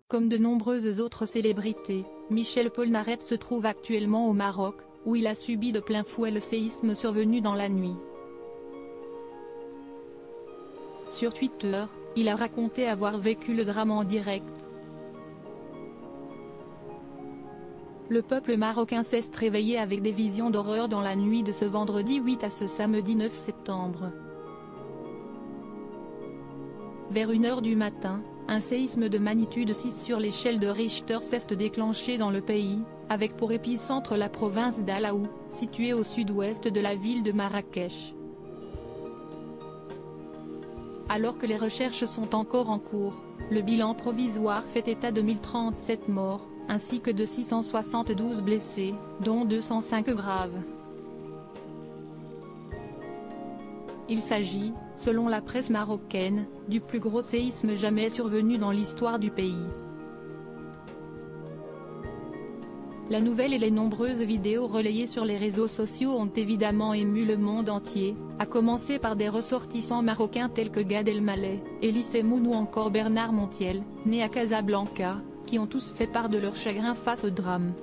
Comme de nombreuses autres célébrités, Michel Polnareff se trouve actuellement au Maroc, où il a subi de plein fouet le séisme survenu dans la nuit. Sur Twitter, il a raconté avoir vécu le drame en direct. Le peuple marocain s'est réveillé avec des visions d'horreur dans la nuit de ce vendredi 8 à ce samedi 9 septembre. Vers 1h du matin, un séisme de magnitude 6 sur l'échelle de Richter s'est déclenché dans le pays, avec pour épicentre la province d'Alaoua, située au sud-ouest de la ville de Marrakech. Alors que les recherches sont encore en cours, le bilan provisoire fait état de 1037 morts, ainsi que de 672 blessés, dont 205 graves. Il s'agit, selon la presse marocaine, du plus gros séisme jamais survenu dans l'histoire du pays. La nouvelle et les nombreuses vidéos relayées sur les réseaux sociaux ont évidemment ému le monde entier, à commencer par des ressortissants marocains tels que Gad Elmaleh, Elie Semoun ou encore Bernard Montiel, né à Casablanca, qui ont tous fait part de leur chagrin face au drame.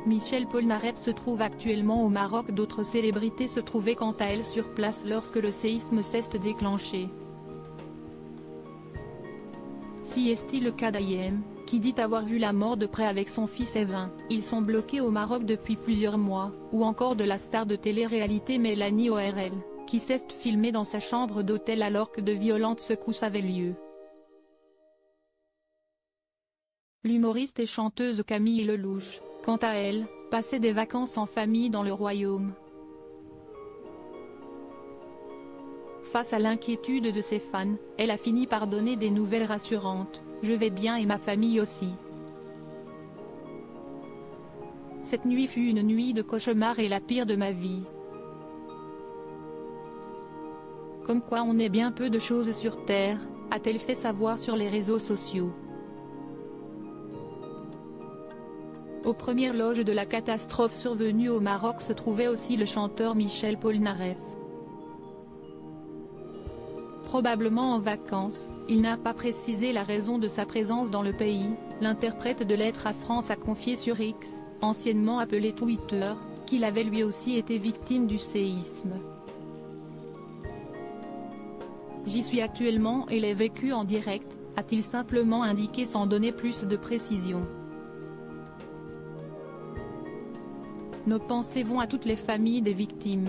Michel Polnareff se trouve actuellement au Maroc. D'autres célébrités se trouvaient quant à elles sur place lorsque le séisme s'est déclenché. Si est-il le cas d'Ayem, qui dit avoir vu la mort de près avec son fils Evin. Ils sont bloqués au Maroc depuis plusieurs mois, ou encore de la star de télé-réalité Mélanie ORL, qui s'est filmée dans sa chambre d'hôtel alors que de violentes secousses avaient lieu. L'humoriste et chanteuse Camille Lelouch, quant à elle, passait des vacances en famille dans le royaume. Face à l'inquiétude de ses fans, elle a fini par donner des nouvelles rassurantes: « Je vais bien et ma famille aussi. » Cette nuit fut une nuit de cauchemar et la pire de ma vie. Comme quoi on est bien peu de choses sur Terre, a-t-elle fait savoir sur les réseaux sociaux. Aux premières loges de la catastrophe survenue au Maroc se trouvait aussi le chanteur Michel Polnareff. Probablement en vacances, il n'a pas précisé la raison de sa présence dans le pays. L'interprète de Lettres à France a confié sur X, anciennement appelé Twitter, qu'il avait lui aussi été victime du séisme. « J'y suis actuellement et l'ai vécu en direct », a-t-il simplement indiqué sans donner plus de précision. Nos pensées vont à toutes les familles des victimes.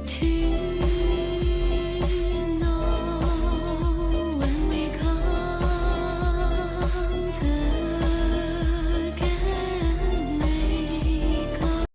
To